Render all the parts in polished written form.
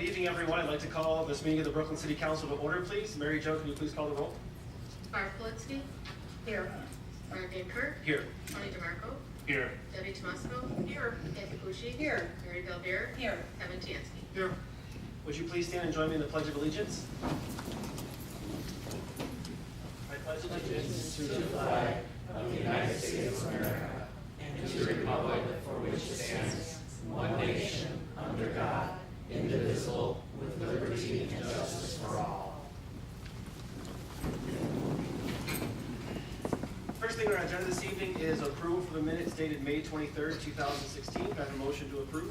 good evening, everyone. I'd like to call this meeting of the Brooklyn City Council to order, please. Mary Jo, can you please call the roll? Barb Politzky. Here. Mark Van Kirk. Here. Tony DeMarco. Here. Debbie Tomasco. Here. Kathy Pucci. Here. Mary Belbeer. Here. Kevin Tansky. Here. Would you please stand and join me in the Pledge of Allegiance? I pledge allegiance to the flag of the United States of America and to the republic for which it stands, one nation, under God, indivisible, with liberty and justice for all. First thing on our agenda this evening is approval for the minutes dated May 23rd, 2016. Can I have a motion to approve?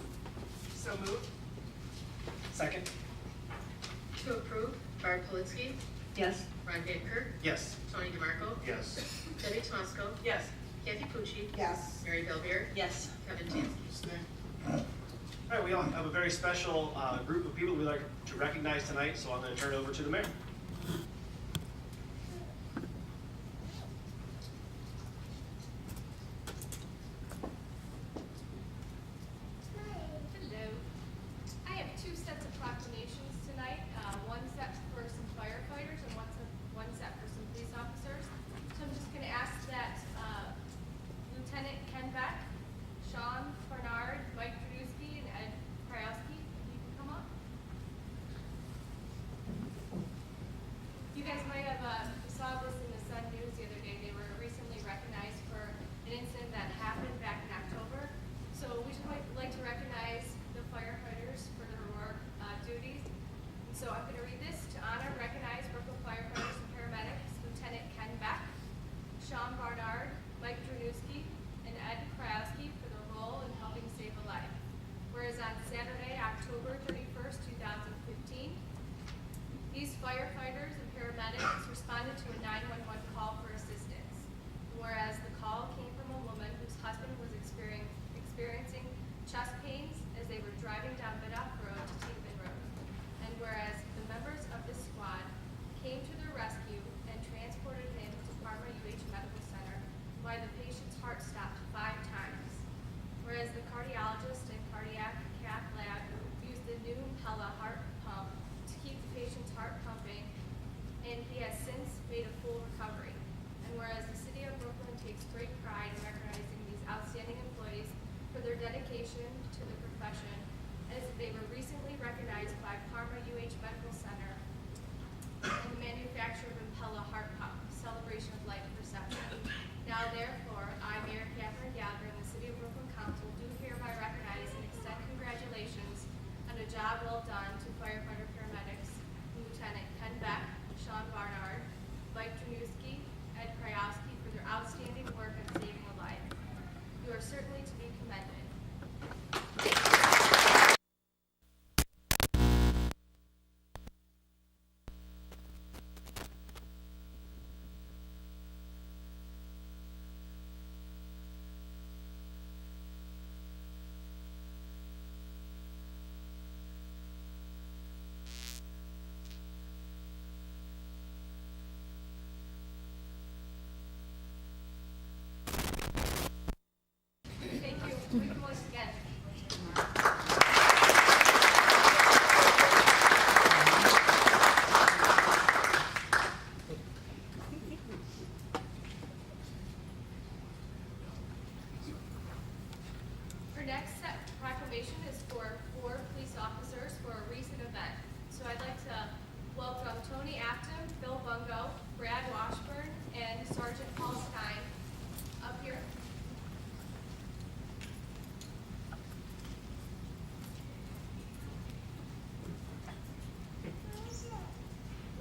So moved. Second? To approve, Barb Politzky. Yes. Ron Van Kirk. Yes. Tony DeMarco. Yes. Debbie Tomasco. Yes. Kathy Pucci. Yes. Mary Belbeer. Yes. Kevin Tansky. All right, we all have a very special group of people we'd like to recognize tonight, so I'm going to turn it over to the mayor. Hello. I have two sets of proclamations tonight, one set for some firefighters and one set for some police officers. So I'm just going to ask that Lieutenant Ken Beck, Sean Barnard, Mike Drewski, and Ed Krajewski, if you can come up. You guys might have saw this in the Sun News the other day. They were recently recognized for an incident that happened back in October. So we just might like to recognize the firefighters for their heroic duties. And so I'm going to read this to honor and recognize Brooklyn firefighters and paramedics, Lieutenant Ken Beck, Sean Barnard, Mike Drewski, and Ed Krajewski for their role in helping save a life. Whereas on Saturday, October 31st, 2015, these firefighters and paramedics responded to a 911 call for assistance. Whereas the call came from a woman whose husband was experiencing chest pains as they were driving down Bidoff Road to Tinman Road. And whereas the members of this squad came to their rescue and transported him to Parma UH Medical Center, while the patient's heart stopped 5 times. Whereas the cardiologist and cardiac cath lab used the new Impella heart pump to keep the patient's heart pumping, and he has since made a full recovery. And whereas the City of Brooklyn takes great pride in recognizing these outstanding employees for their dedication to the profession, as they were recently recognized by Parma UH Medical Center in the manufacture of Impella heart pump, celebration of life reception. Now therefore, I, Mayor Catherine Gallagher, and the City of Brooklyn Council do hereby recognize and extend congratulations on a job well done to firefighter paramedics Lieutenant Ken Beck, Sean Barnard, Mike Drewski, Ed Krajewski for their outstanding work in saving a life. You are certainly to be commended. Thank you. We can once again. Our next set proclamation is for 4 police officers for a recent event. So I'd like to welcome Tony Afton, Bill Bungo, Brad Washburn, and Sergeant Paul Stein up here.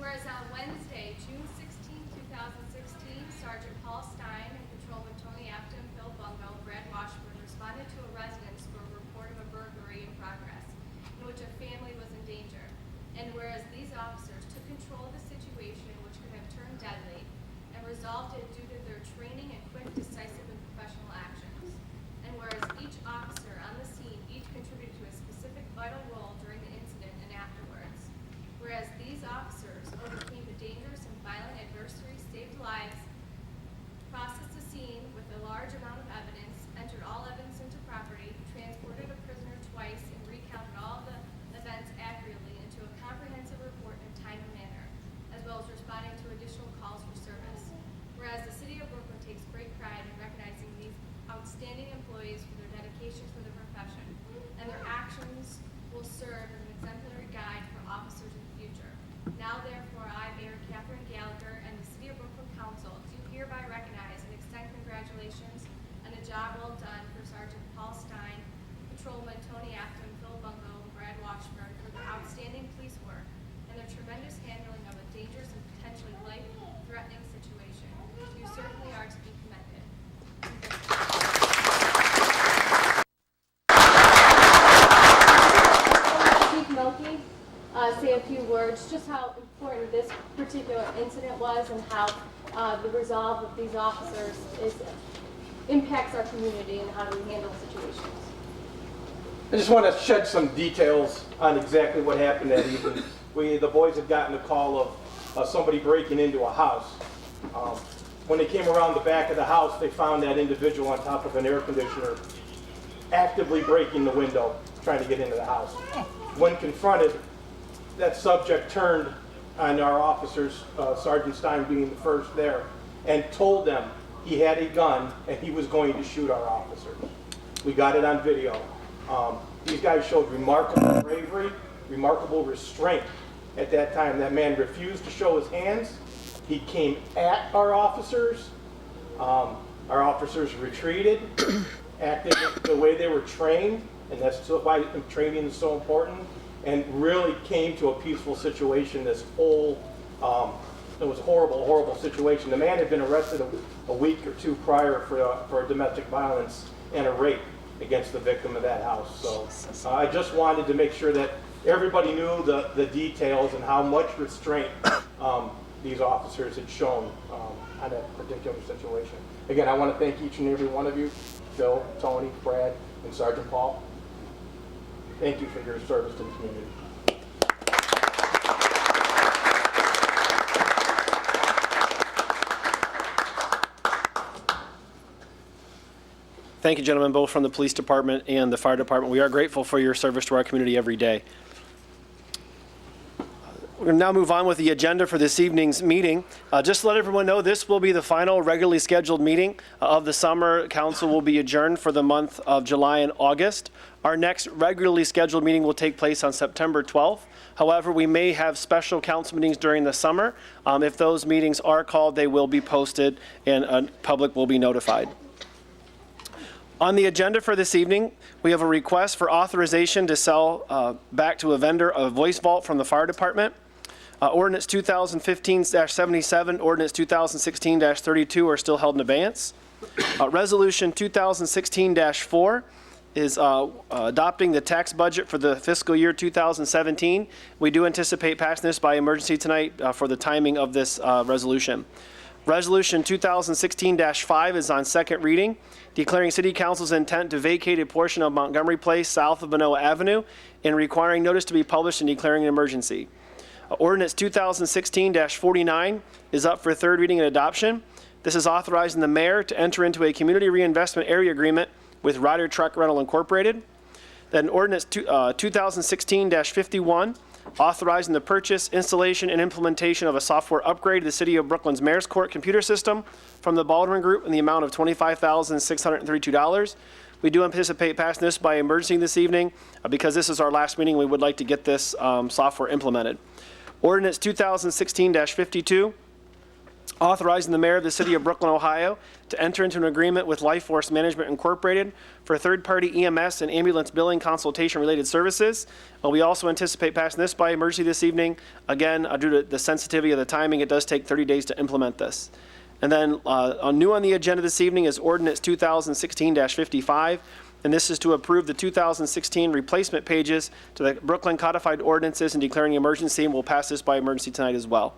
Whereas on Wednesday, June 16, 2016, Sergeant Paul Stein and Patrolman Tony Afton, Bill Bungo, Brad Washburn responded to a residence for a report of a burglary in progress in which a family was in danger. And whereas these officers took control of the situation, which could have turned deadly, and resolved it due to their training and quick, decisive, and professional actions. And whereas each officer on the scene each contributed to a specific vital role during the incident and afterwards. Whereas these officers overcame the dangerous and violent adversity, saved lives, congratulations on a job well done for Sergeant Paul Stein, Patrolman Tony Acton, Phil Bungo, and Brad Washburn for their outstanding police work and their tremendous handling of a dangerous and potentially life-threatening situation. You certainly are to be commended. Chief Milkey, say a few words, just how important this particular incident was and how the resolve of these officers impacts our community and how do we handle situations. I just want to shed some details on exactly what happened that evening. The boys had gotten a call of somebody breaking into a house. When they came around the back of the house, they found that individual on top of an air conditioner actively breaking the window, trying to get into the house. When confronted, that subject turned on our officers, Sergeant Stein being the first there, and told them he had a gun and he was going to shoot our officers. We got it on video. These guys showed remarkable bravery, remarkable restraint at that time. That man refused to show his hands. He came at our officers. Our officers retreated, acted the way they were trained, and that's why training is so important, and really came to a peaceful situation. This whole, it was a horrible, horrible situation. The man had been arrested a week or two prior for domestic violence and a rape against the victim of that house. So I just wanted to make sure that everybody knew the details and how much restraint these officers had shown on that particular situation. Again, I want to thank each and every one of you, Phil, Tony, Brad, and Sergeant Paul. Thank you for your service to the community. Thank you, gentlemen, both from the police department and the fire department. We are grateful for your service to our community every day. We're going to now move on with the agenda for this evening's meeting. Just to let everyone know, this will be the final regularly scheduled meeting of the summer. Council will be adjourned for the month of July and August. Our next regularly scheduled meeting will take place on September 12th. However, we may have special council meetings during the summer. If those meetings are called, they will be posted and public will be notified. On the agenda for this evening, we have a request for authorization to sell back to a vendor a voice vault from the fire department. Ordinance 2015-77, Ordinance 2016-32 are still held in abeyance. Resolution 2016-4 is adopting the tax budget for the fiscal year 2017. We do anticipate passing this by emergency tonight for the timing of this resolution. Resolution 2016-5 is on second reading, declaring City Council's intent to vacate a portion of Montgomery Place south of Manoa Avenue and requiring notice to be published and declaring an emergency. Ordinance 2016-49 is up for third reading and adoption. This is authorizing the mayor to enter into a community reinvestment area agreement with Ryder Truck Rental Incorporated. Then Ordinance 2016-51, authorizing the purchase, installation, and implementation of a software upgrade to the City of Brooklyn's Mayor's Court computer system from the Baldwin Group in the amount of $25,632. We do anticipate passing this by emergency this evening. Because this is our last meeting, we would like to get this software implemented. Ordinance 2016-52, authorizing the mayor of the City of Brooklyn, Ohio, to enter into an agreement with Life Force Management Incorporated for third-party EMS and ambulance billing consultation-related services. We also anticipate passing this by emergency this evening. Again, due to the sensitivity of the timing, it does take 30 days to implement this. And then new on the agenda this evening is Ordinance 2016-55. And this is to approve the 2016 replacement pages to the Brooklyn Codified Ordinances and declaring emergency, and we'll pass this by emergency tonight as well.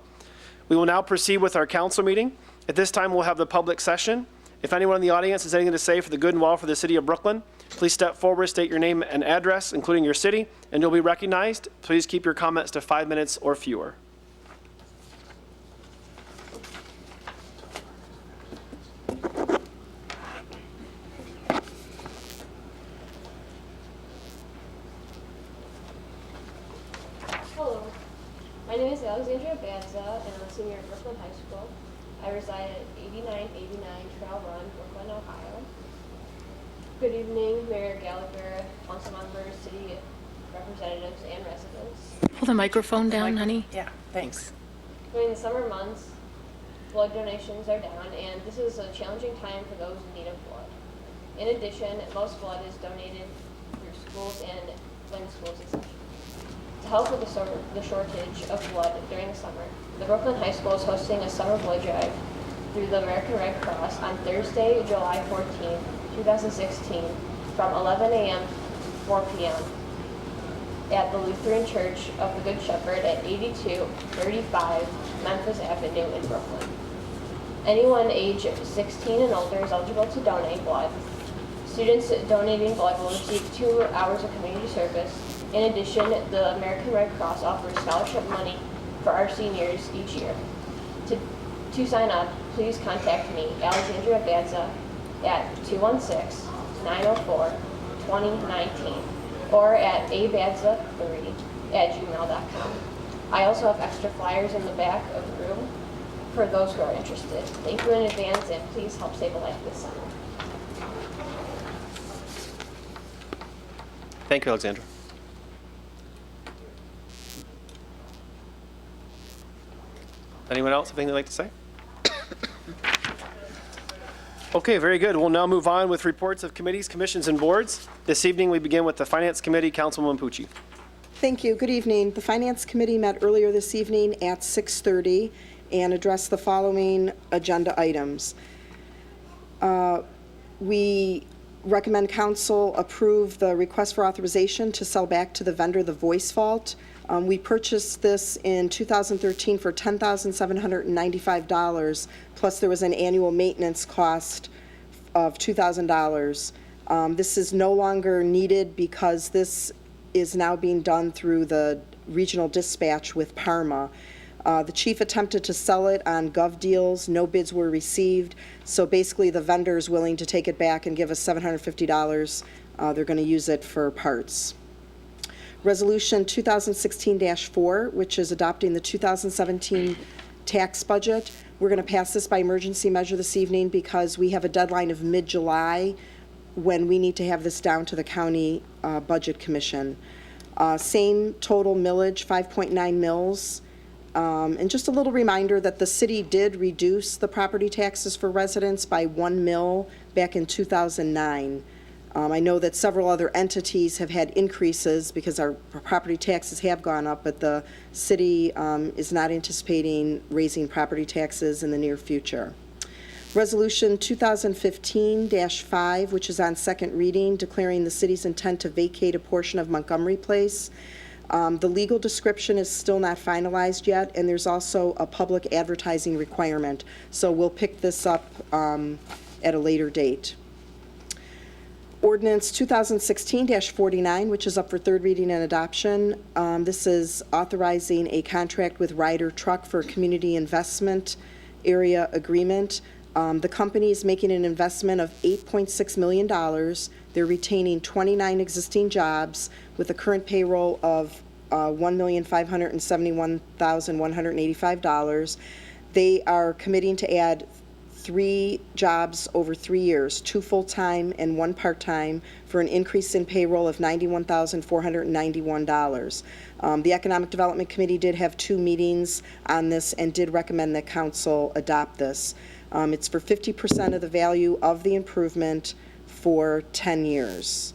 We will now proceed with our council meeting. At this time, we'll have the public session. If anyone in the audience has anything to say for the good and well for the City of Brooklyn, please step forward, state your name and address, including your city, and you'll be recognized. Please keep your comments to 5 minutes or fewer. Hello, my name is Alexandria Banza, and I'm a senior at Brooklyn High School. I reside at 8989 Trail Run, Brooklyn, Ohio. Good evening, Mayor Gallagher, council members, city representatives, and residents. Pull the microphone down, honey. Yeah, thanks. During the summer months, blood donations are down, and this is a challenging time for those in need of blood. In addition, most blood is donated through schools and when schools in session. To help with the shortage of blood during the summer, the Brooklyn High School is hosting a summer blood drive through the American Red Cross on Thursday, July 14, 2016, from 11 a.m. to 4 p.m. at the Lutheran Church of the Good Shepherd at 8235 Memphis Avenue in Brooklyn. Anyone age 16 and older is eligible to donate blood. Students donating blood will receive 2 hours of community service. In addition, the American Red Cross offers scholarship money for our seniors each year. To sign up, please contact me, Alexandria Badza, at 216-904-2019 or at abadza3@gmail.com. I also have extra flyers in the back of the room for those who are interested. Thank you in advance, and please help save a life this summer. Thank you, Alexandra. Anyone else have anything they'd like to say? Okay, very good. We'll now move on with reports of committees, commissions, and boards. This evening, we begin with the Finance Committee. Councilwoman Pucci. Thank you. Good evening. The Finance Committee met earlier this evening at 6:30 and addressed the following agenda items. We recommend council approve the request for authorization to sell back to the vendor the voice vault. We purchased this in 2013 for $10,795, plus there was an annual maintenance cost of $2,000. This is no longer needed because this is now being done through the regional dispatch with Parma. The chief attempted to sell it on GovDeals. No bids were received. So basically, the vendor is willing to take it back and give us $750. They're going to use it for parts. Resolution 2016-4, which is adopting the 2017 tax budget. We're going to pass this by emergency measure this evening because we have a deadline of mid-July when we need to have this down to the county budget commission. Same total millage, 5.9 mils. And just a little reminder that the city did reduce the property taxes for residents by 1 mil back in 2009. I know that several other entities have had increases because our property taxes have gone up, but the city is not anticipating raising property taxes in the near future. Resolution 2015-5, which is on second reading, declaring the city's intent to vacate a portion of Montgomery Place. The legal description is still not finalized yet, and there's also a public advertising requirement. So we'll pick this up at a later date. Ordinance 2016-49, which is up for third reading and adoption. This is authorizing a contract with Ryder Truck for a community investment area agreement. The company is making an investment of $8.6 million. They're retaining 29 existing jobs with a current payroll of $1,571,185. They are committing to add 3 jobs over 3 years, 2 full-time and 1 part-time, for an increase in payroll of $91,491. The Economic Development Committee did have 2 meetings on this and did recommend that council adopt this. It's for 50% of the value of the improvement for 10 years.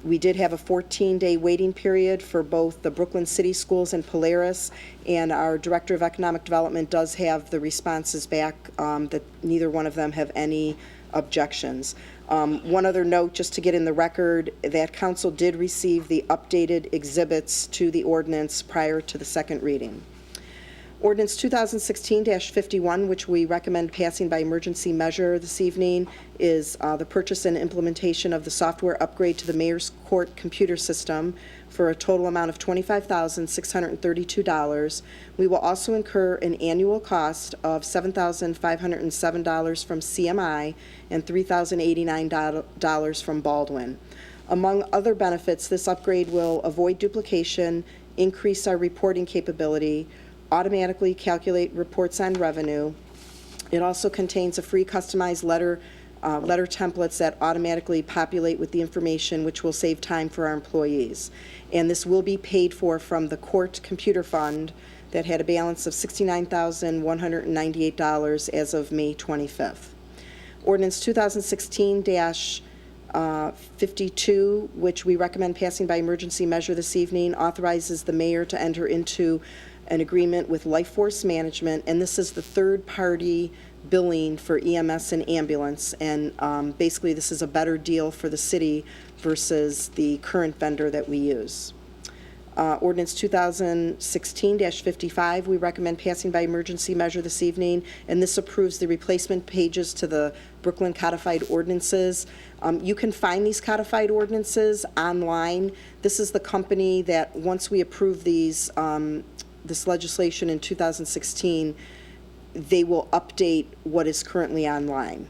We did have a 14-day waiting period for both the Brooklyn City Schools and Polaris, and our Director of Economic Development does have the responses back that neither one of them have any objections. One other note, just to get in the record, that council did receive the updated exhibits to the ordinance prior to the second reading. Ordinance 2016-51, which we recommend passing by emergency measure this evening, is the purchase and implementation of the software upgrade to the Mayor's Court computer system for a total amount of $25,632. We will also incur an annual cost of $7,507 from CMI and $3,089 from Baldwin. Among other benefits, this upgrade will avoid duplication, increase our reporting capability, automatically calculate reports on revenue. It also contains a free customized letter templates that automatically populate with the information, which will save time for our employees. And this will be paid for from the court computer fund that had a balance of $69,198 as of May 25th. Ordinance 2016-52, which we recommend passing by emergency measure this evening, authorizes the mayor to enter into an agreement with Life Force Management, and this is the third-party billing for EMS and ambulance, and basically this is a better deal for the city versus the current vendor that we use. Ordinance 2016-55, we recommend passing by emergency measure this evening, and this approves the replacement pages to the Brooklyn Codified Ordinances. You can find these codified ordinances online. This is the company that, once we approve these, this legislation in 2016, they will update what is currently online.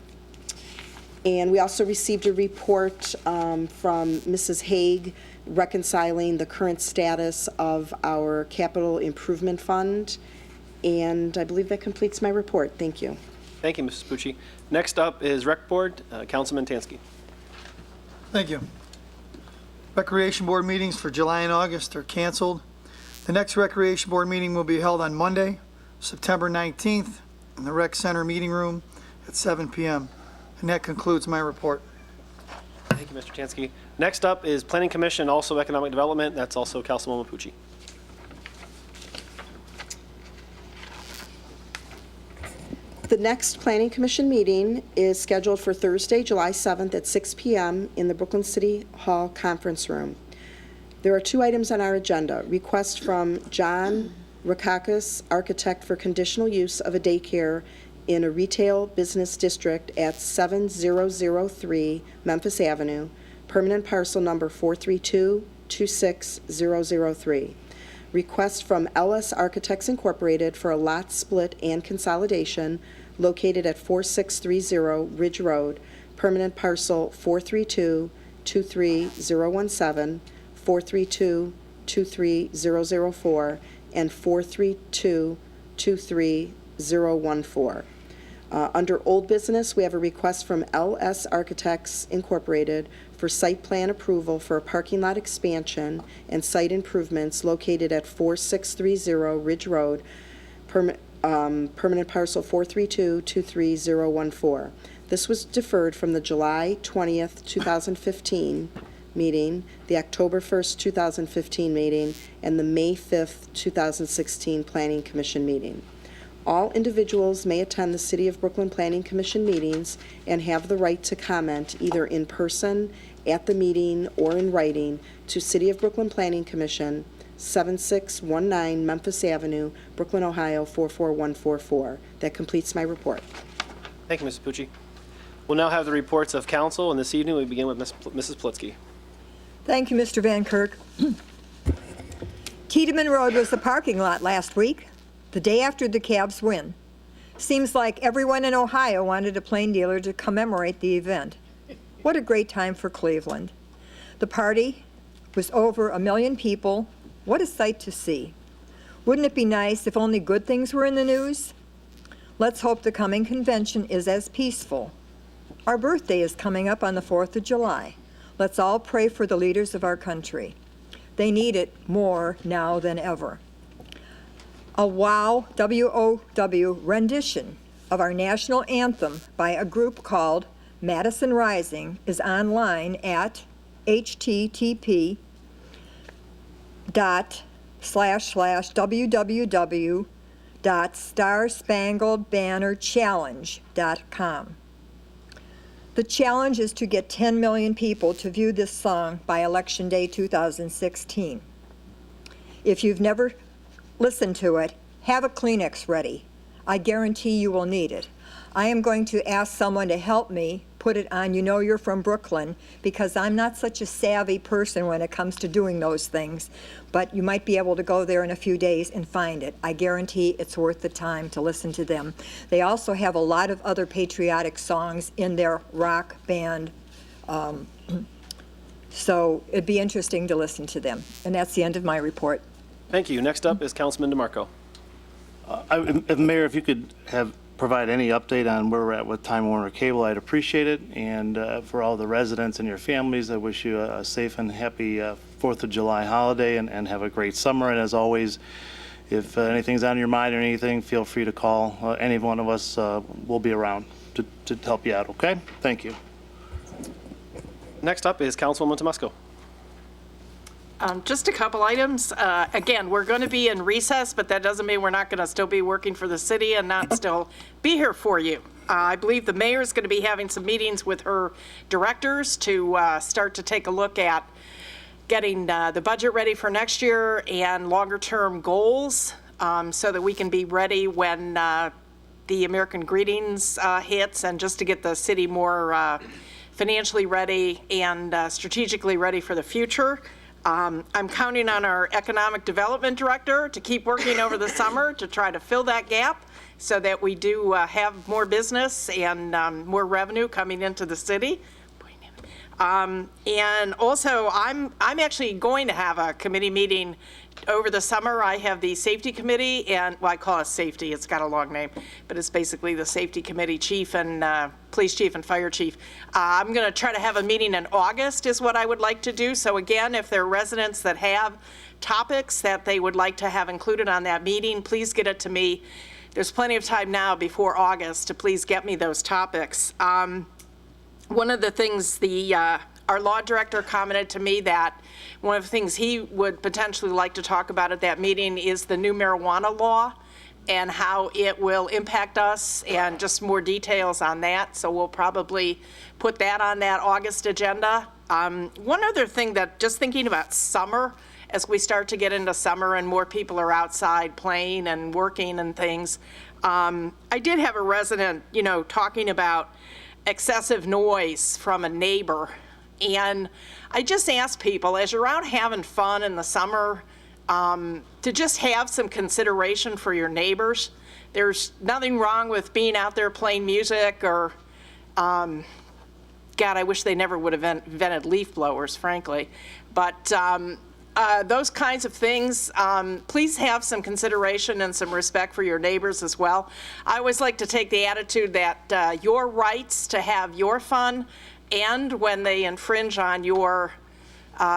And we also received a report from Mrs. Haig reconciling the current status of our capital improvement fund. And I believe that completes my report. Thank you. Thank you, Mrs. Pucci. Next up is Rec Board, Councilman Tansky. Thank you. Recreation Board meetings for July and August are canceled. The next Recreation Board meeting will be held on Monday, September 19th, in the Rec Center Meeting Room at 7 p.m. And that concludes my report. Thank you, Mr. Tansky. Next up is Planning Commission, also Economic Development. That's also Councilwoman Pucci. The next Planning Commission meeting is scheduled for Thursday, July 7th at 6 p.m. in the Brooklyn City Hall Conference Room. There are 2 items on our agenda. Request from John Rakakis, architect, for conditional use of a daycare in a retail business district at 7003 Memphis Avenue, permanent parcel number 432-26003. Request from LS Architects Incorporated for a lot split and consolidation located at 4630 Ridge Road, permanent parcel 432-23017, 432-23004, and 432-23014. Under old business, we have a request from LS Architects Incorporated for site plan approval for a parking lot expansion and site improvements located at 4630 Ridge Road, permanent parcel 432-23014. This was deferred from the July 20th, 2015 meeting, the October 1st, 2015 meeting, and the May 5th, 2016 Planning Commission meeting. All individuals may attend the City of Brooklyn Planning Commission meetings and have the right to comment either in person at the meeting or in writing to City of Brooklyn Planning Commission, 7619 Memphis Avenue, Brooklyn, Ohio 44144. That completes my report. Thank you, Mrs. Pucci. We'll now have the reports of council, and this evening we begin with Mrs. Plitsky. Thank you, Mr. Van Kirk. Tiedemann Road was the parking lot last week, the day after the Cavs win. Seems like everyone in Ohio wanted a plain dealer to commemorate the event. What a great time for Cleveland. The party was over 1 million people. What a sight to see. Wouldn't it be nice if only good things were in the news? Let's hope the coming convention is as peaceful. Our birthday is coming up on the 4th of July. Let's all pray for the leaders of our country. They need it more now than ever. A WOW, W-O-W, rendition of our national anthem by a group called Madison Rising is online at http://www.starspangledbannerchallenge.com. The challenge is to get 10 million people to view this song by Election Day 2016. If you've never listened to it, have a Kleenex ready. I guarantee you will need it. I am going to ask someone to help me put it on You Know You're From Brooklyn, because I'm not such a savvy person when it comes to doing those things, but you might be able to go there in a few days and find it. I guarantee it's worth the time to listen to them. They also have a lot of other patriotic songs in their rock band, so it'd be interesting to listen to them. And that's the end of my report. Thank you. Next up is Councilman DeMarco. Mayor, if you could provide any update on where we're at with Time Warner Cable, I'd appreciate it. And for all the residents and your families, I wish you a safe and happy 4th of July holiday and have a great summer. And as always, if anything's on your mind or anything, feel free to call. Any one of us will be around to help you out, okay? Thank you. Next up is Councilwoman Tomusko. Just a couple items. Again, we're going to be in recess, but that doesn't mean we're not going to still be working for the city and not still be here for you. I believe the mayor is going to be having some meetings with her directors to start to take a look at getting the budget ready for next year and longer-term goals so that we can be ready when the American Greetings hits, and just to get the city more financially ready and strategically ready for the future. I'm counting on our economic development director to keep working over the summer to try to fill that gap so that we do have more business and more revenue coming into the city. And also, I'm actually going to have a committee meeting over the summer. I have the safety committee, and well, I call it safety. It's got a long name, but it's basically the safety committee chief and police chief and fire chief. I'm going to try to have a meeting in August is what I would like to do. So again, if there are residents that have topics that they would like to have included on that meeting, please get it to me. There's plenty of time now before August to please get me those topics. One of the things our law director commented to me that one of the things he would potentially like to talk about at that meeting is the new marijuana law and how it will impact us, and just more details on that. So we'll probably put that on that August agenda. One other thing, that just thinking about summer, as we start to get into summer and more people are outside playing and working and things, I did have a resident, talking about excessive noise from a neighbor. And I just ask people, as you're out having fun in the summer, to just have some consideration for your neighbors. There's nothing wrong with being out there playing music or, God, I wish they never would have invented leaf blowers, frankly. But those kinds of things, please have some consideration and some respect for your neighbors as well. I always like to take the attitude that your rights to have your fun, and when they infringe on your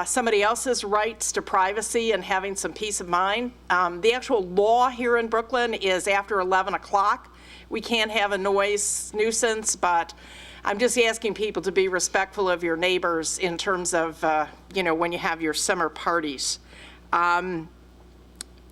somebody else's rights to privacy and having some peace of mind. The actual law here in Brooklyn is after 11 o'clock. We can't have a noise nuisance, but I'm just asking people to be respectful of your neighbors in terms of, when you have your summer parties. On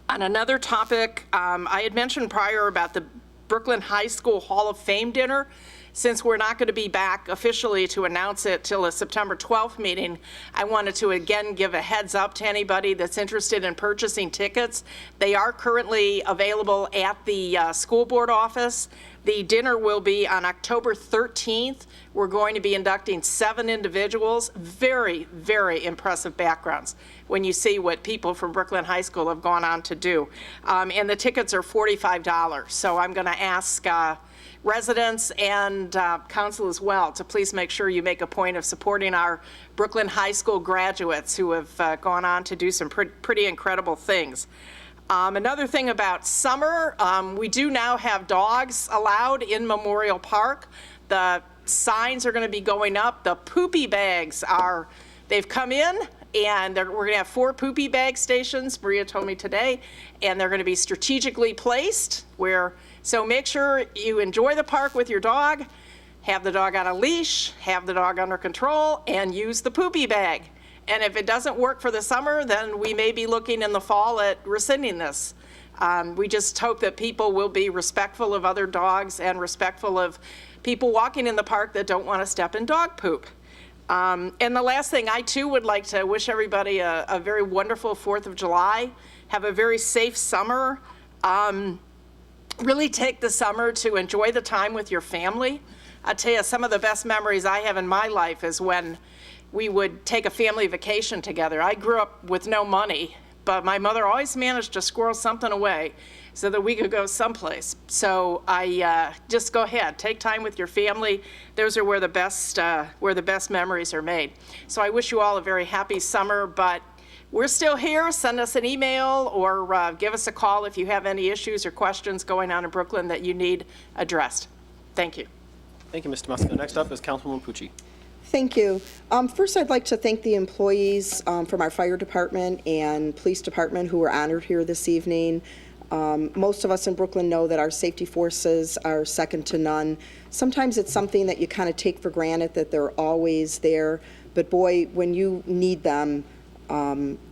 another topic, I had mentioned prior about the Brooklyn High School Hall of Fame dinner. Since we're not going to be back officially to announce it till a September 12th meeting, I wanted to again give a heads up to anybody that's interested in purchasing tickets. They are currently available at the school board office. The dinner will be on October 13th. We're going to be inducting 7 individuals, very, very impressive backgrounds when you see what people from Brooklyn High School have gone on to do. And the tickets are $45. So I'm going to ask residents and council as well to please make sure you make a point of supporting our Brooklyn High School graduates who have gone on to do some pretty incredible things. Another thing about summer, we do now have dogs allowed in Memorial Park. The signs are going to be going up. The poopy bags they've come in, and we're going to have 4 poopy bag stations, Maria told me today, and they're going to be strategically placed so make sure you enjoy the park with your dog, have the dog on a leash, have the dog under control, and use the poopy bag. And if it doesn't work for the summer, then we may be looking in the fall at rescinding this. We just hope that people will be respectful of other dogs and respectful of people walking in the park that don't want to step in dog poop. And the last thing, I too would like to wish everybody a very wonderful 4th of July. Have a very safe summer. Really take the summer to enjoy the time with your family. I tell you, some of the best memories I have in my life is when we would take a family vacation together. I grew up with no money, but my mother always managed to squirrel something away so that we could go someplace. So I just go ahead, take time with your family. Those are where the best memories are made. So I wish you all a very happy summer, but we're still here. Send us an email or give us a call if you have any issues or questions going on in Brooklyn that you need addressed. Thank you. Thank you, Ms. Tomusko. Next up is Councilwoman Pucci. Thank you. First, I'd like to thank the employees from our fire department and police department who were honored here this evening. Most of us in Brooklyn know that our safety forces are second to none. Sometimes it's something that you kind of take for granted that they're always there, but boy, when you need them,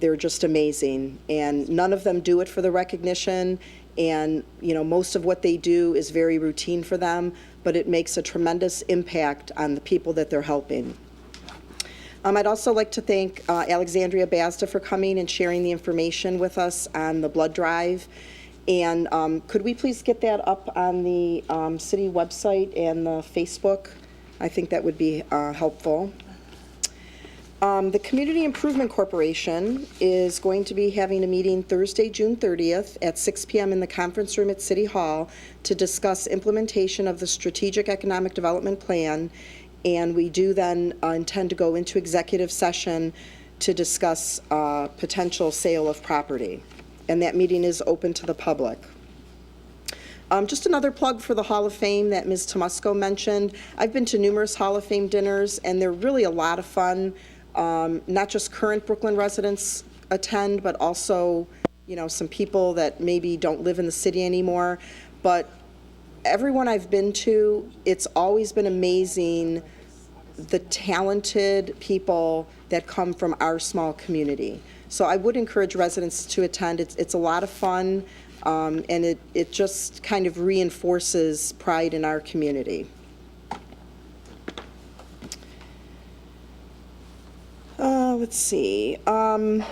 they're just amazing. And none of them do it for the recognition, and most of what they do is very routine for them, but it makes a tremendous impact on the people that they're helping. I'd also like to thank Alexandria Bazda for coming and sharing the information with us on the blood drive. And could we please get that up on the city website and the Facebook? I think that would be helpful. The Community Improvement Corporation is going to be having a meeting Thursday, June 30th at 6 p.m. in the conference room at City Hall to discuss implementation of the Strategic Economic Development Plan. And we do then intend to go into executive session to discuss potential sale of property. And that meeting is open to the public. Just another plug for the Hall of Fame that Ms. Tomusko mentioned. I've been to numerous Hall of Fame dinners, and they're really a lot of fun. Not just current Brooklyn residents attend, but also, some people that maybe don't live in the city anymore. But everyone I've been to, it's always been amazing, the talented people that come from our small community. So I would encourage residents to attend. It's a lot of fun, and it just kind of reinforces pride in our community. Let's see. I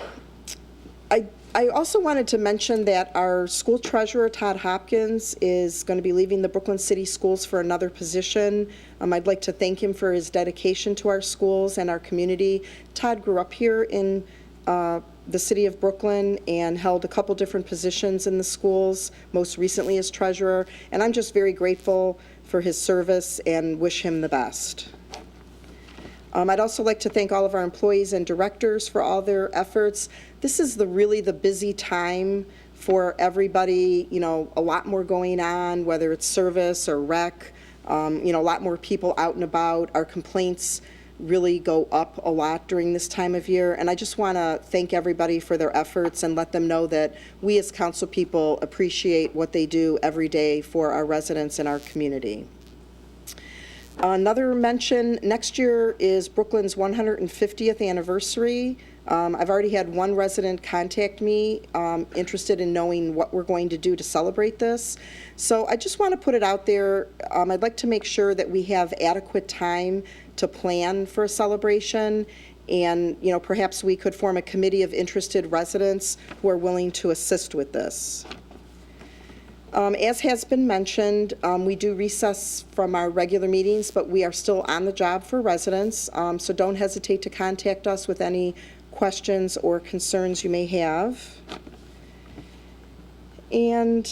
also wanted to mention that our school treasurer, Todd Hopkins, is going to be leaving the Brooklyn City Schools for another position. I'd like to thank him for his dedication to our schools and our community. Todd grew up here in the city of Brooklyn and held a couple different positions in the schools, most recently as treasurer, and I'm just very grateful for his service and wish him the best. I'd also like to thank all of our employees and directors for all their efforts. This is really the busy time for everybody, a lot more going on, whether it's service or rec, a lot more people out and about. Our complaints really go up a lot during this time of year, and I just want to thank everybody for their efforts and let them know that we as council people appreciate what they do every day for our residents and our community. Another mention, next year is Brooklyn's 150th anniversary. I've already had one resident contact me interested in knowing what we're going to do to celebrate this. So I just want to put it out there. I'd like to make sure that we have adequate time to plan for a celebration, and perhaps we could form a committee of interested residents who are willing to assist with this. As has been mentioned, we do recess from our regular meetings, but we are still on the job for residents, so don't hesitate to contact us with any questions or concerns you may have. And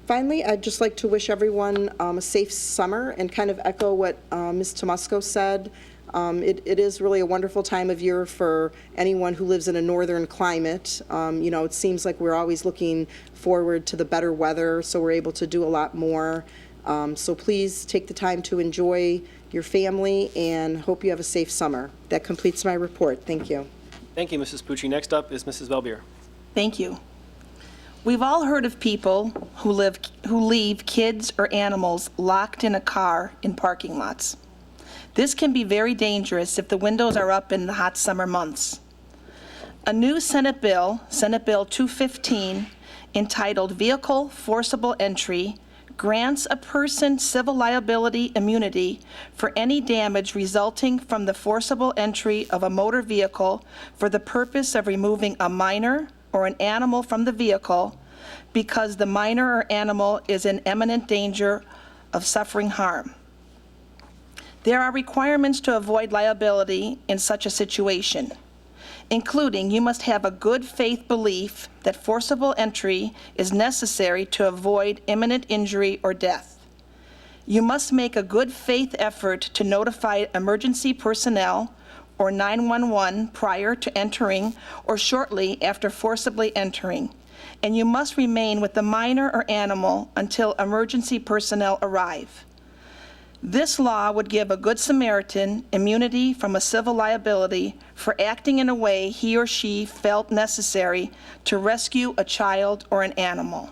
finally, I'd just like to wish everyone a safe summer and kind of echo what Ms. Tomusko said. It is really a wonderful time of year for anyone who lives in a northern climate. It seems like we're always looking forward to the better weather, so we're able to do a lot more. So please take the time to enjoy your family and hope you have a safe summer. That completes my report. Thank you. Thank you, Mrs. Pucci. Next up is Mrs. Belbier. Thank you. We've all heard of people who leave kids or animals locked in a car in parking lots. This can be very dangerous if the windows are up in the hot summer months. A new Senate Bill 215, entitled Vehicle Forcible Entry, grants a person civil liability immunity for any damage resulting from the forcible entry of a motor vehicle for the purpose of removing a minor or an animal from the vehicle because the minor or animal is in imminent danger of suffering harm. There are requirements to avoid liability in such a situation, including you must have a good faith belief that forcible entry is necessary to avoid imminent injury or death. You must make a good faith effort to notify emergency personnel or 911 prior to entering or shortly after forcibly entering, and you must remain with the minor or animal until emergency personnel arrive. This law would give a Good Samaritan immunity from a civil liability for acting in a way he or she felt necessary to rescue a child or an animal.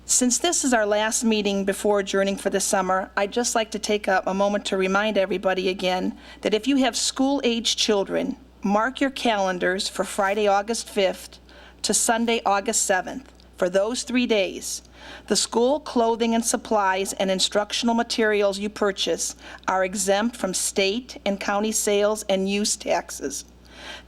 Since this is our last meeting before adjourning for the summer, I'd just like to take a moment to remind everybody again that if you have school-age children, mark your calendars for Friday, August 5th to Sunday, August 7th. For those 3 days, the school clothing and supplies and instructional materials you purchase are exempt from state and county sales and use taxes.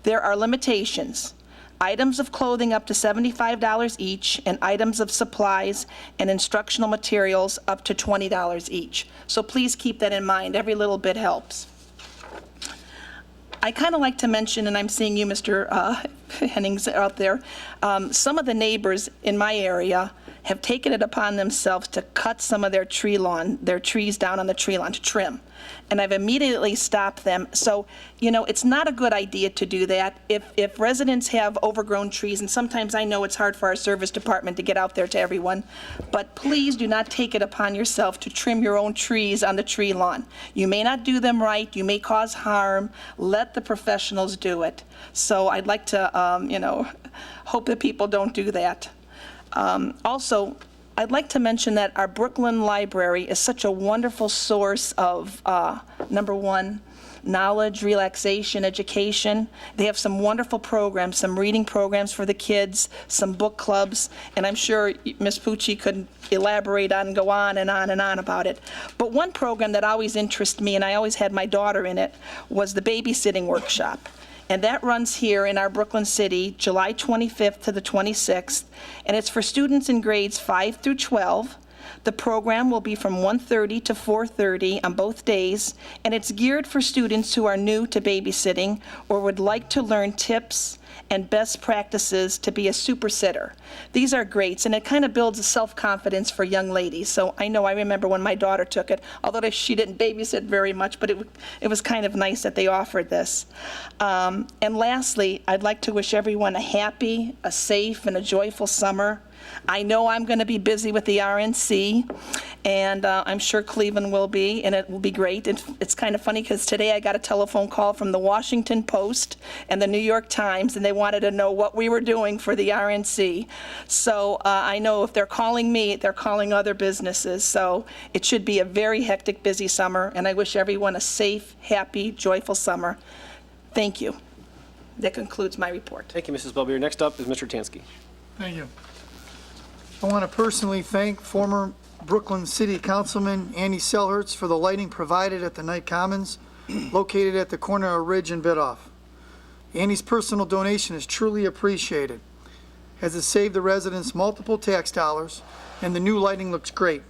There are limitations. Items of clothing up to $75 each, and items of supplies and instructional materials up to $20 each. So please keep that in mind. Every little bit helps. I kind of like to mention, and I'm seeing you, Mr. Hennings, out there, some of the neighbors in my area have taken it upon themselves to cut some of their trees down on the tree lawn to trim. And I've immediately stopped them. So, you know, it's not a good idea to do that. If residents have overgrown trees, and sometimes I know it's hard for our service department to get out there to everyone, but please do not take it upon yourself to trim your own trees on the tree lawn. You may not do them right. You may cause harm. Let the professionals do it. So I'd like to, hope that people don't do that. Also, I'd like to mention that our Brooklyn Library is such a wonderful source of, number one, knowledge, relaxation, education. They have some wonderful programs, some reading programs for the kids, some book clubs, and I'm sure Ms. Pucci could elaborate on and go on and on and on about it. But one program that always interested me, and I always had my daughter in it, was the babysitting workshop. And that runs here in our Brooklyn City, July 25th to the 26th, and it's for students in grades 5 through 12. The program will be from 1:30 to 4:30 on both days, and it's geared for students who are new to babysitting or would like to learn tips and best practices to be a super sitter. These are great, and it kind of builds a self-confidence for young ladies. So I remember when my daughter took it, although she didn't babysit very much, but it was kind of nice that they offered this. And lastly, I'd like to wish everyone a happy, a safe, and a joyful summer. I know I'm going to be busy with the RNC, and I'm sure Cleveland will be, and it will be great. It's kind of funny because today I got a telephone call from the Washington Post and the New York Times, and they wanted to know what we were doing for the RNC. So I know if they're calling me, they're calling other businesses. So it should be a very hectic, busy summer, and I wish everyone a safe, happy, joyful summer. Thank you. That concludes my report. Thank you, Mrs. Belbier. Next up is Mr. Tansky. Thank you. I want to personally thank former Brooklyn City Councilman Andy Selhertz for the lighting provided at the Knight Commons, located at the corner of Ridge and Bidoff. Andy's personal donation is truly appreciated, as it saved the residents multiple tax dollars, and the new lighting looks great.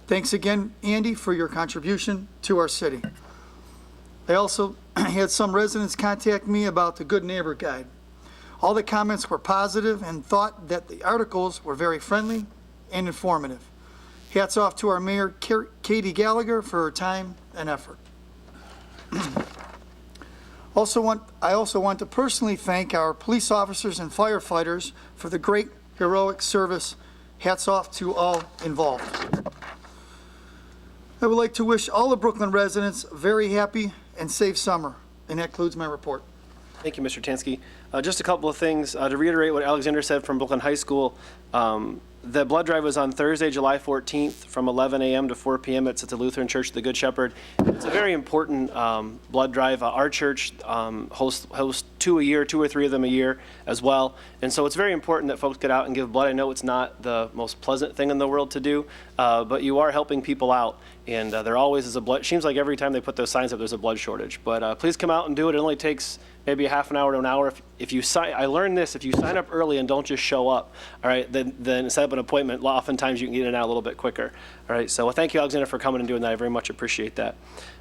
Thanks again, Andy, for your contribution to our city. I also had some residents contact me about the Good Neighbor Guide. All the comments were positive and thought that the articles were very friendly and informative. Hats off to our Mayor, Katie Gallagher, for her time and effort. I also want to personally thank our police officers and firefighters for the great heroic service. Hats off to all involved. I would like to wish all the Brooklyn residents a very happy and safe summer, and that concludes my report. Thank you, Mr. Tansky. Just a couple of things to reiterate what Alexander said from Brooklyn High School. The blood drive was on Thursday, July 14th from 11 a.m. to 4 p.m. It's at the Lutheran Church of the Good Shepherd. It's a very important blood drive. Our church hosts 2 a year, 2 or 3 of them a year as well. And so it's very important that folks get out and give blood. I know it's not the most pleasant thing in the world to do, but you are helping people out. And there always is a blood, seems like every time they put those signs up, there's a blood shortage. But please come out and do it. It only takes maybe a half an hour to an hour. If you sign, I learned this, if you sign up early and don't just show up, all right, then set up an appointment. Oftentimes you can get in and out a little bit quicker. All right, so thank you, Alexander, for coming and doing that. I very much appreciate that.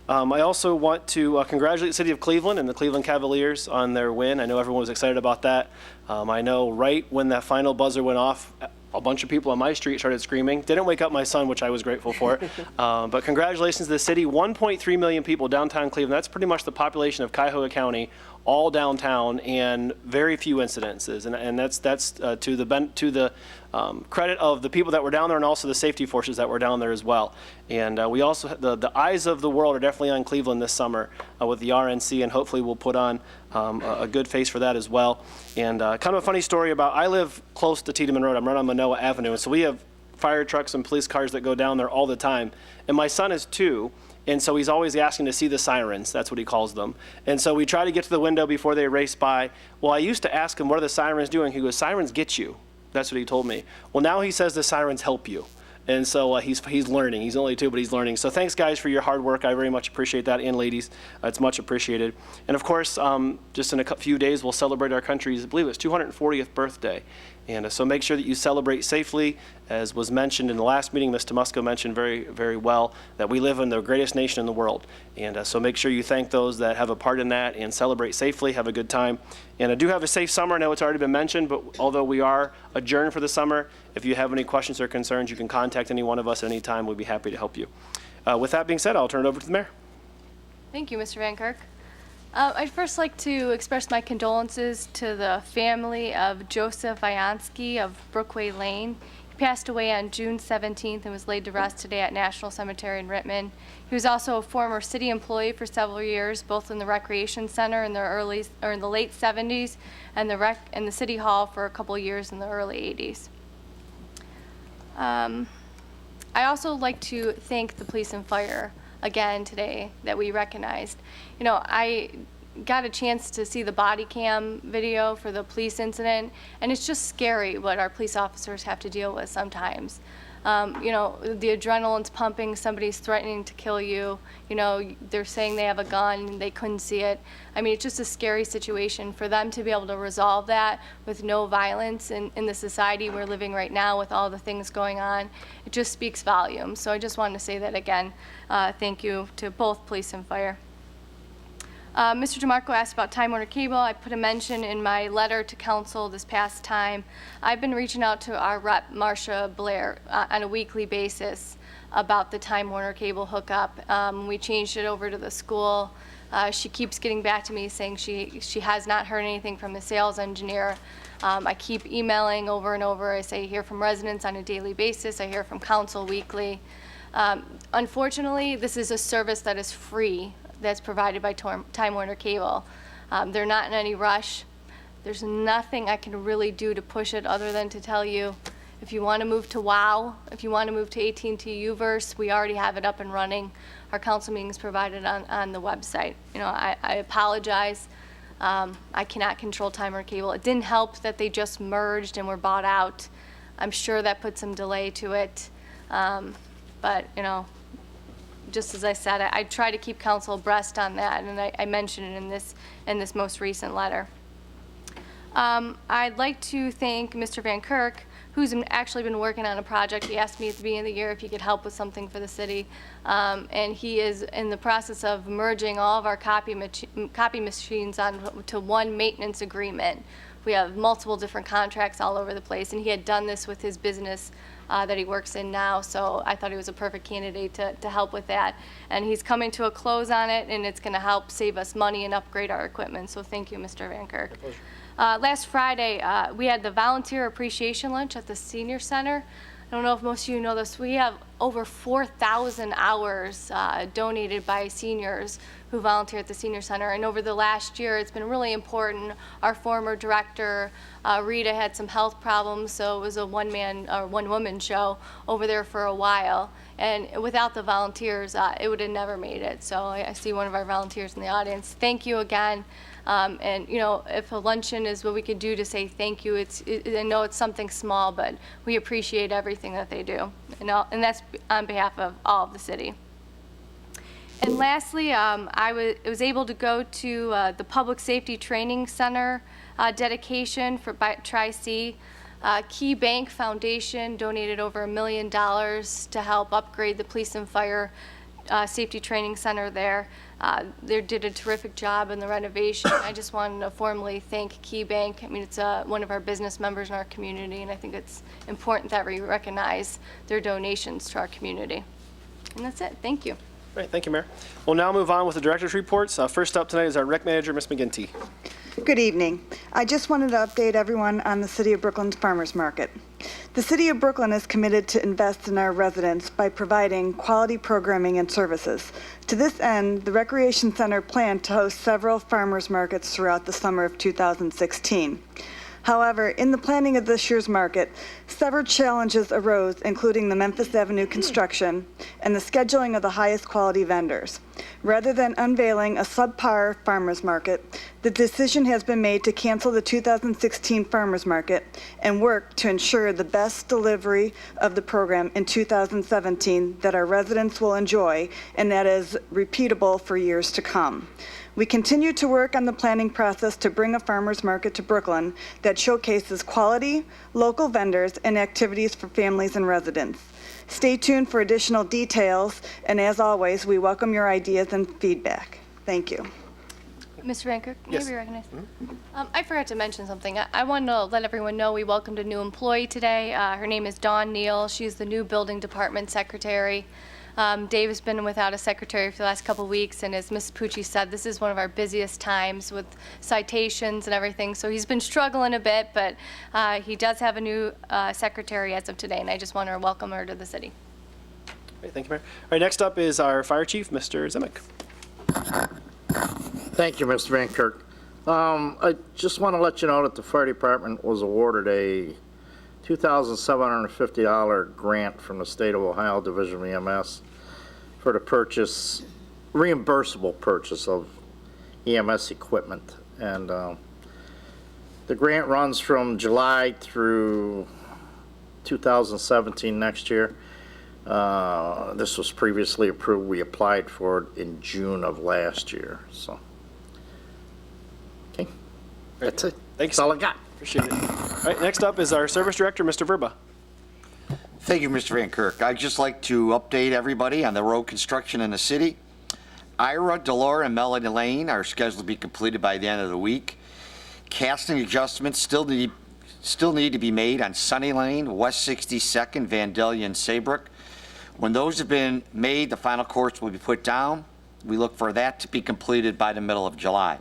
I also want to congratulate the City of Cleveland and the Cleveland Cavaliers on their win. I know everyone was excited about that. I know right when that final buzzer went off, a bunch of people on my street started screaming. Didn't wake up my son, which I was grateful for. But congratulations to the city. 1.3 million people downtown Cleveland. That's pretty much the population of Cuyahoga County all downtown and very few incidences. And that's to the credit of the people that were down there and also the safety forces that were down there as well. And we also, the eyes of the world are definitely on Cleveland this summer with the RNC, and hopefully we'll put on a good face for that as well. And kind of a funny story about, I live close to Tiedemann Road. I'm right on Manoa Avenue, and so we have fire trucks and police cars that go down there all the time. And my son is 2, and so he's always asking to see the sirens. That's what he calls them. And so we try to get to the window before they race by. Well, I used to ask him, what are the sirens doing? He goes, sirens get you. That's what he told me. Well, now he says the sirens help you. And so he's learning. He's only 2, but he's learning. So thanks, guys, for your hard work. I very much appreciate that. And ladies, it's much appreciated. And of course, just in a few days, we'll celebrate our country's, I believe it's 240th birthday. And so make sure that you celebrate safely. As was mentioned in the last meeting, Ms. Tomusko mentioned very, very well that we live in the greatest nation in the world. And so make sure you thank those that have a part in that and celebrate safely, have a good time. And I do have a safe summer. I know it's already been mentioned, but although we are adjourned for the summer, if you have any questions or concerns, you can contact any one of us at any time. We'd be happy to help you. With that being said, I'll turn it over to the mayor. Thank you, Mr. Van Kirk. I'd first like to express my condolences to the family of Joseph Viansky of Brookway Lane. He passed away on June 17th and was laid to rest today at National Cemetery in Rittman. He was also a former city employee for several years, both in the Recreation Center in the late 70s and the City Hall for a couple years in the early 80s. I also like to thank the police and fire again today that we recognized. You know, I got a chance to see the body cam video for the police incident, and it's just scary what our police officers have to deal with sometimes. You know, the adrenaline's pumping, somebody's threatening to kill you, you know, they're saying they have a gun, they couldn't see it. I mean, it's just a scary situation. For them to be able to resolve that with no violence in the society we're living right now with all the things going on, it just speaks volumes. So I just wanted to say that again. Thank you to both police and fire. Mr. DeMarco asked about Time Warner Cable. I put a mention in my letter to council this past time. I've been reaching out to our rep, Marcia Blair, on a weekly basis about the Time Warner Cable hookup. We changed it over to the school. She keeps getting back to me saying she has not heard anything from the sales engineer. I keep emailing over and over. I say I hear from residents on a daily basis. I hear from council weekly. Unfortunately, this is a service that is free, that's provided by Time Warner Cable. They're not in any rush. There's nothing I can really do to push it other than to tell you, if you want to move to WOW, if you want to move to AT&T UVerse, we already have it up and running. Our council meetings provided on the website. You know, I apologize. I cannot control Time Warner Cable. It didn't help that they just merged and were bought out. I'm sure that put some delay to it. But, you know, just as I said, I try to keep council abreast on that, and I mentioned it in this most recent letter. I'd like to thank Mr. Van Kirk, who's actually been working on a project. He asked me at the beginning of the year if he could help with something for the city, and he is in the process of merging all of our copy machines onto one maintenance agreement. We have multiple different contracts all over the place, and he had done this with his business that he works in now, so I thought he was a perfect candidate to help with that. And he's coming to a close on it, and it's going to help save us money and upgrade our equipment, so thank you, Mr. Van Kirk. Last Friday, we had the volunteer appreciation lunch at the senior center. I don't know if most of you know this, we have over 4,000 hours donated by seniors who volunteer at the senior center, and over the last year it's been really important. Our former director, Rita, had some health problems, so it was a one-woman show over there for a while, and without the volunteers it would have never made it. So I see one of our volunteers in the audience. Thank you again. And you know, if a luncheon is what we could do to say thank you, I know it's something small, but we appreciate everything that they do, and that's on behalf of all of the city. And lastly, I was able to go to the Public Safety Training Center dedication by Tri-C. Key Bank Foundation donated over $1 million to help upgrade the police and fire safety training center there. They did a terrific job in the renovation. I just wanted to formally thank Key Bank. I mean, it's one of our business members in our community, and I think it's important that we recognize their donations to our community. And that's it. Thank you. Great, thank you, Mayor. We'll now move on with the director's reports. First up tonight is our rec manager, Ms. McGinty. Good evening. I just wanted to update everyone on the City of Brooklyn's Farmers Market. The City of Brooklyn is committed to invest in our residents by providing quality programming and services. To this end, the Recreation Center planned to host several farmers markets throughout the summer of 2016. However, in the planning of this year's market, several challenges arose, including the Memphis Avenue construction and the scheduling of the highest quality vendors. Rather than unveiling a subpar farmers market, the decision has been made to cancel the 2016 farmers market and work to ensure the best delivery of the program in 2017 that our residents will enjoy and that is repeatable for years to come. We continue to work on the planning process to bring a farmers market to Brooklyn that showcases quality, local vendors, and activities for families and residents. Stay tuned for additional details, and as always, we welcome your ideas and feedback. Thank you. Mr. Van Kirk, may I Yes. be recognized? I forgot to mention something. I wanted to let everyone know we welcomed a new employee today. Her name is Dawn Neal. She's the new building department secretary. Dave has been without a secretary for the last couple of weeks, and as Ms. Pucci said, this is one of our busiest times with citations and everything, so he's been struggling a bit, but he does have a new secretary as of today, and I just want to welcome her to the city. Great, thank you, Mayor. All right, next up is our fire chief, Mr. Zemek. Thank you, Mr. Van Kirk. I just want to let you know that the fire department was awarded a $2,750 grant from the State of Ohio Division of EMS for the purchase, reimbursable purchase of EMS equipment. And the grant runs from July through 2017 next year. This was previously approved. We applied for it in June of last year. So, okay, that's it. Thanks. That's all I got. Appreciate it. All right, next up is our service director, Mr. Verba. Thank you, Mr. Van Kirk. I'd just like to update everybody on the road construction in the city. Ira, Delore, and Melody Lane are scheduled to be completed by the end of the week. Casting adjustments still need to be made on Sunny Lane, West 62nd, Vandalia, and Saybrook. When those have been made, the final course will be put down. We look for that to be completed by the middle of July.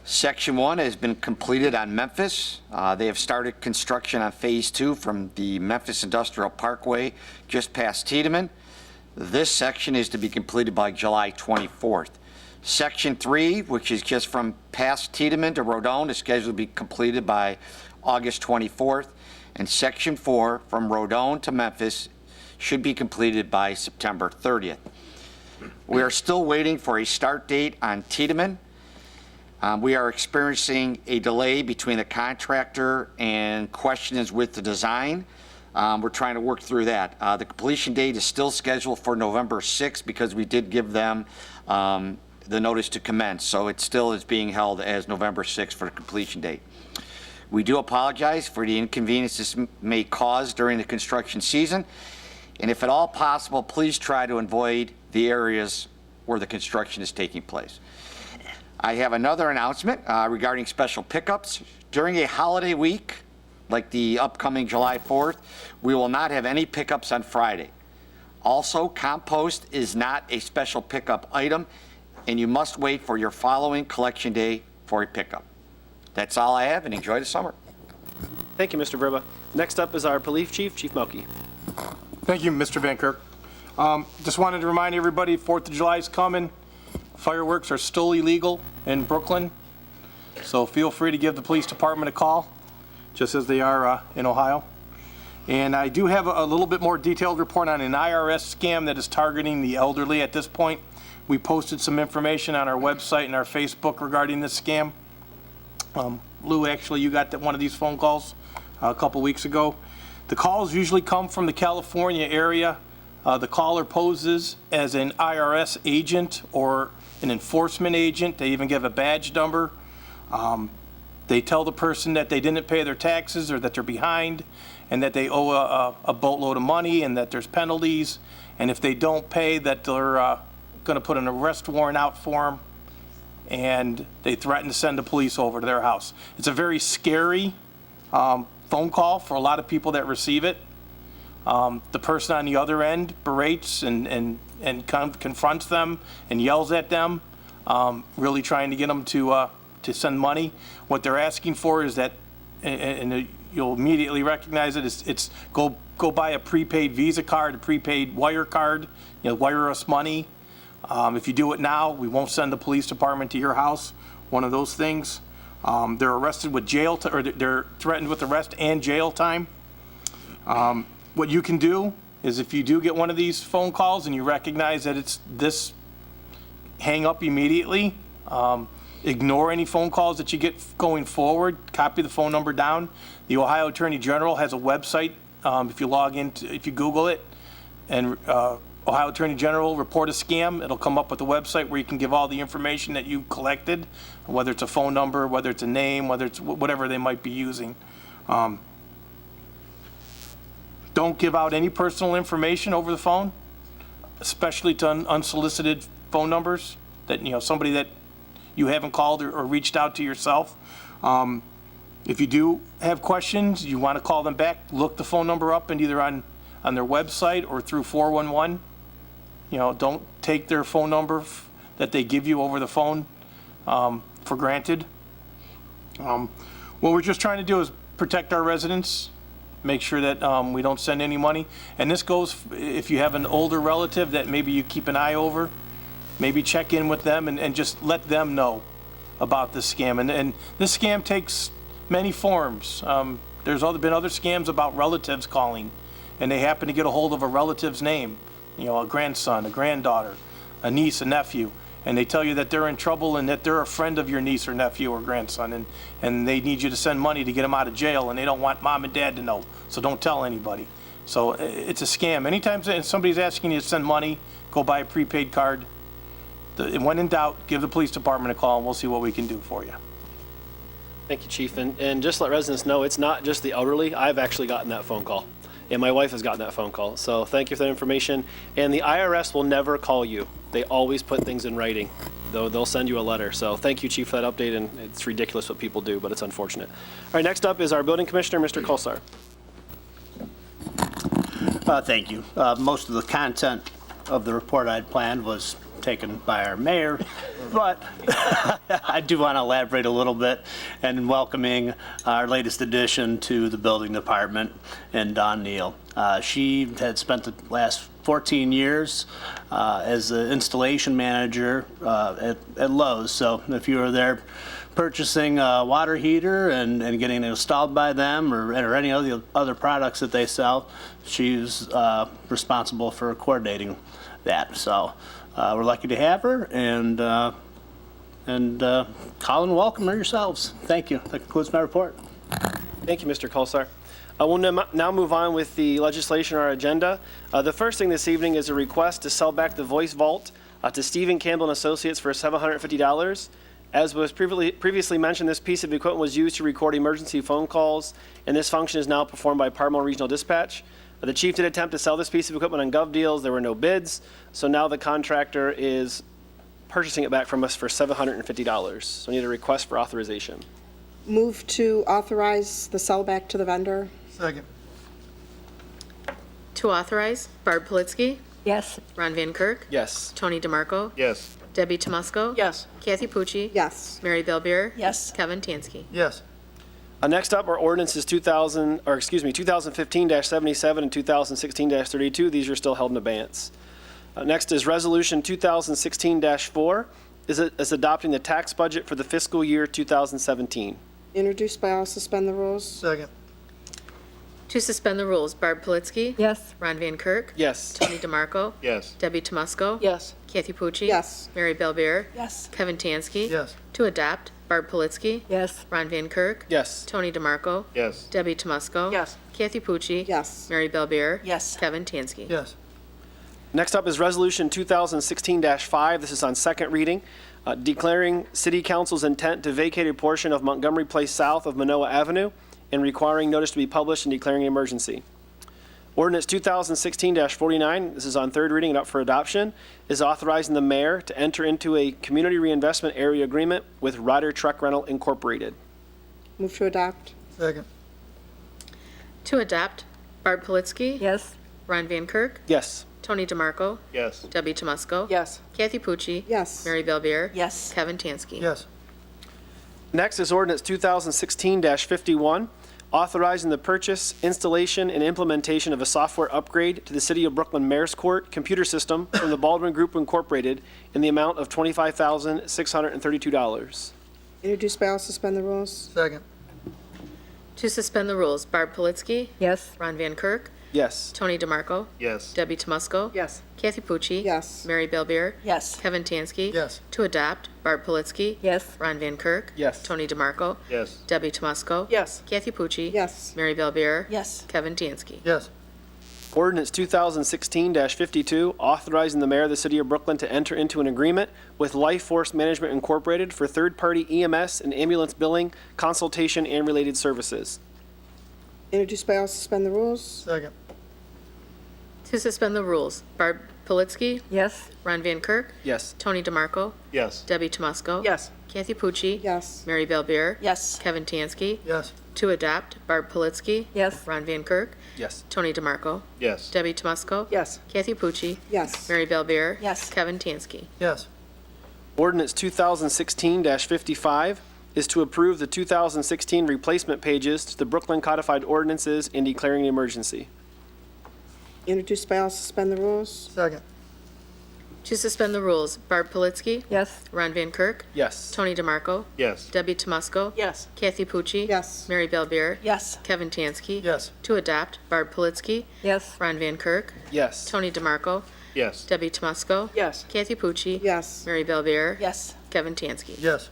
Section 1 has been completed on Memphis. They have started construction on Phase 2 from the Memphis Industrial Parkway just past Tiedemann. This section is to be completed by July 24th. Section 3, which is just from past Tiedemann to Rodone, is scheduled to be completed by August 24th. And Section 4, from Rodone to Memphis, should be completed by September 30th. We are still waiting for a start date on Tiedemann. We are experiencing a delay between the contractor and questions with the design. We're trying to work through that. The completion date is still scheduled for November 6th because we did give them the notice to commence. So it still is being held as November 6th for the completion date. We do apologize for the inconvenience this may cause during the construction season. And if at all possible, please try to avoid the areas where the construction is taking place. I have another announcement regarding special pickups. During a holiday week, like the upcoming July 4th, we will not have any pickups on Friday. Also, compost is not a special pickup item, and you must wait for your following collection day for a pickup. That's all I have, and enjoy the summer. Thank you, Mr. Verba. Next up is our police chief, Chief Melky. Thank you, Mr. Van Kirk. Just wanted to remind everybody, 4th of July is coming. Fireworks are still illegal in Brooklyn, so feel free to give the police department a call, just as they are in Ohio. And I do have a little bit more detailed report on an IRS scam that is targeting the elderly at this point. We posted some information on our website and our Facebook regarding this scam. Lou, actually, you got one of these phone calls a couple weeks ago. The calls usually come from the California area. The caller poses as an IRS agent or an enforcement agent. They even give a badge number. They tell the person that they didn't pay their taxes or that they're behind and that they owe a boatload of money and that there's penalties. And if they don't pay, that they're going to put an arrest warrant out for them. And they threaten to send the police over to their house. It's a very scary phone call for a lot of people that receive it. the person on the other end berates and confronts them and yells at them, really trying to get them to send money. What they're asking for is that, and you'll immediately recognize it, it's go buy a prepaid Visa card, a prepaid wire card, wire us money. If you do it now, we won't send the police department to your house, one of those things. They're arrested with jail, or they're threatened with arrest and jail time. What you can do is, if you do get one of these phone calls and you recognize that it's this, hang up immediately. Ignore any phone calls that you get going forward. Copy the phone number down. The Ohio Attorney General has a website. If you log in, if you Google it, and Ohio Attorney General report a scam, it'll come up with a website where you can give all the information that you collected, whether it's a phone number, whether it's a name, whether it's whatever they might be using. Don't give out any personal information over the phone, especially to unsolicited phone numbers that, somebody that you haven't called or reached out to yourself. If you do have questions, you want to call them back, look the phone number up and either on their website or through 411. Don't take their phone number that they give you over the phone for granted. What we're just trying to do is protect our residents, make sure that we don't send any money. And this goes, if you have an older relative that maybe you keep an eye over, maybe check in with them and just let them know about this scam. And this scam takes many forms. There's been other scams about relatives calling, and they happen to get a hold of a relative's name, a grandson, a granddaughter, a niece, a nephew, and they tell you that they're in trouble and that they're a friend of your niece or nephew or grandson, and they need you to send money to get them out of jail, and they don't want mom and dad to know, so don't tell anybody. So it's a scam. Anytime somebody's asking you to send money, go buy a prepaid card. When in doubt, give the police department a call, and we'll see what we can do for you. Thank you, Chief. And just let residents know, it's not just the elderly. I've actually gotten that phone call, and my wife has gotten that phone call. So thank you for that information. And the IRS will never call you. They always put things in writing, though they'll send you a letter. So thank you, Chief, for that update. And it's ridiculous what people do, but it's unfortunate. All right, next up is our building commissioner, Mr. Kolsar. Thank you. Most of the content of the report I'd planned was taken by our mayor, but I do want to elaborate a little bit in welcoming our latest addition to the building department, and Dawn Neal. She had spent the last 14 years as the installation manager at Lowe's. So if you were there purchasing a water heater and getting it installed by them or any of the other products that they sell, she's responsible for coordinating that. So we're lucky to have her, and call and welcome her yourselves. Thank you. That concludes my report. Thank you, Mr. Kolsar. We'll now move on with the legislation on our agenda. The first thing this evening is a request to sell back the Voice Vault to Stephen Campbell and Associates for $750. As was previously mentioned, this piece of equipment was used to record emergency phone calls, and this function is now performed by Parma Regional Dispatch. The chief did attempt to sell this piece of equipment on GovDeals. There were no bids, so now the contractor is purchasing it back from us for $750. So I need a request for authorization. Move to authorize the sellback to the vendor. Second. To authorize, Barb Politzky, Yes. Ron Van Kirk, Yes. Tony DeMarco, Yes. Debbie Tomusko. Yes. Kathy Pucci. Yes. Mary Belbeer. Yes. Kevin Tansky. Yes. Next up, our ordinances 2015-77 and 2016-32. These are still held in abeyance. Next is Resolution 2016-4, is adopting the tax budget for the fiscal year 2017. Introduced by all, suspend the rules. Second. To suspend the rules, Barb Politzky. Yes. Ron Van Kirk. Yes. Tony DeMarco. Yes. Debbie Tomusko. Yes. Kathy Pucci. Yes. Mary Belbeer. Yes. Kevin Tansky. Yes. To adopt, Barb Politzky. Yes. Ron Van Kirk. Yes. Tony DeMarco. Yes. Debbie Tomusko. Yes. Kathy Pucci. Yes. Mary Belbeer. Yes. Kevin Tansky. Yes. Next up is Resolution 2016-5. This is on second reading, declaring City Council's intent to vacate a portion of Montgomery Place south of Manoa Avenue and requiring notice to be published and declaring an emergency. Ordinance 2016-49, this is on third reading and up for adoption, is authorizing the mayor to enter into a community reinvestment area agreement with Ryder Truck Rental Incorporated. Move to adopt. Second. To adopt, Barb Politzky. Yes. Ron Van Kirk, Yes. Tony DeMarco, Yes. Debbie Tomusko. Yes. Kathy Pucci. Yes. Mary Belbeer. Yes. Kevin Tansky. Yes. Next is ordinance 2016-51, authorizing the purchase, installation, and implementation of a software upgrade to the City of Brooklyn Mayor's Court computer system from the Baldwin Group Incorporated in the amount of $25,632. Introduced by all, suspend the rules? Second. To suspend the rules, Barb Politzky, Yes. Ron Van Kirk, Yes. Tony DeMarco, Yes. Debbie Tomusko. Yes. Kathy Pucci. Yes. Mary Belbeer. Yes. Kevin Tansky. Yes. To adopt, Barb Politzky, Yes. Ron Van Kirk. Yes. Tony DeMarco. Yes. Debbie Tomusko. Yes. Kathy Pucci. Yes. Mary Belbeer. Yes. Kevin Tansky. Yes. Ordinance 2016-52, authorizing the mayor of the City of Brooklyn to enter into an agreement with Life Force Management Incorporated for third-party EMS and ambulance billing, consultation, and related services. Introduced by all, suspend the rules? Second. To suspend the rules, Barb Politzky, Yes. Ron Van Kirk, Yes. Tony DeMarco, Yes. Debbie Tomusko. Yes. Kathy Pucci. Yes. Mary Belbeer. Yes. Kevin Tansky. Yes. To adopt, Barb Politzky, Yes. Ron Van Kirk, Yes. Tony DeMarco, Yes. Debbie Tomusko. Yes. Kathy Pucci. Yes. Mary Belbeer. Yes. Kevin Tansky. Yes. Ordinance 2016-55 is to approve the 2016 replacement pages to the Brooklyn Codified Ordinances and declaring an emergency. Introduced by all, suspend the rules? Second. To suspend the rules, Barb Politzky, Yes. Ron Van Kirk, Yes. Tony DeMarco, Yes. Debbie Tomusko. Yes. Kathy Pucci. Yes. Mary Belbeer. Yes. Kevin Tansky. Yes. To adopt, Barb Politzky, Yes. Ron Van Kirk, Yes. Tony DeMarco, Yes. Debbie Tomusko. Yes. Kathy Pucci. Yes. Mary Belbeer. Yes. Kevin Tansky. Yes.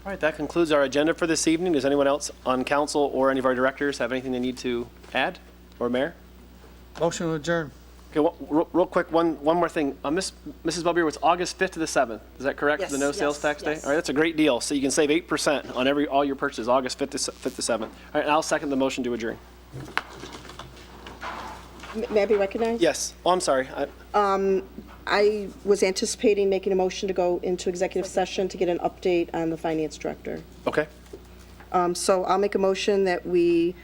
All right, that concludes our agenda for this evening. Does anyone else on council or any of our directors have anything they need to add? Or mayor? Motion to adjourn. Okay, real quick, one more thing. Mrs. Belbeer, it's August 5th to the 7th. Is that correct? The no Yes, sales yes, tax day? yes. All right, that's a great deal. So you can save 8% on all your purchases, August 5th to 7th. All right, and I'll second the motion to adjourn. May I be recognized? Yes. Oh, I'm sorry. I was anticipating making a motion to go into executive session to get an update on the finance director. Okay. So I'll make a motion that we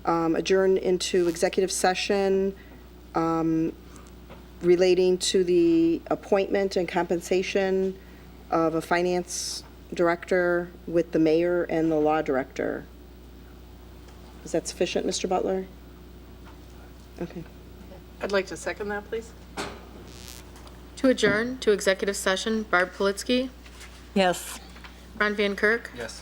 adjourn into executive session relating to the appointment and compensation of a finance director with the mayor and the law director. Is that sufficient, Mr. Butler? Okay. I'd like to second that, please. To adjourn to executive session, Barb Politzky, Yes. Ron Van Kirk, Yes.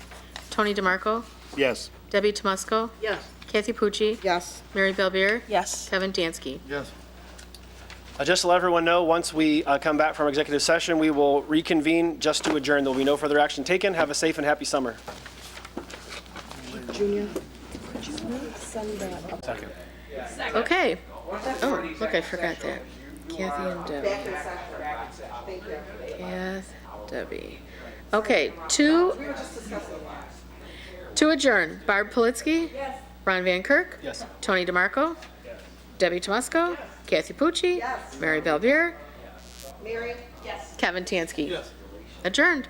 Tony DeMarco, Yes. Debbie Tomusko, Yes. Kathy Pucci, Yes. Mary Belbeer, Yes. Kevin Tansky. Yes. Just to let everyone know, once we come back from executive session, we will reconvene just to adjourn. There will be no further action taken. Have a safe and happy summer. Junior, could you send that up? Second. Okay. Oh, look, I forgot that. Kathy and Debbie. Thank you. Kath, Debbie. Okay, to adjourn, Barb Politzky. Yes. Ron Van Kirk. Yes. Tony DeMarco. Debbie Tomusko. Kathy Pucci. Yes. Mary Belbeer. Mary? Yes. Kevin Tansky. Adjourned.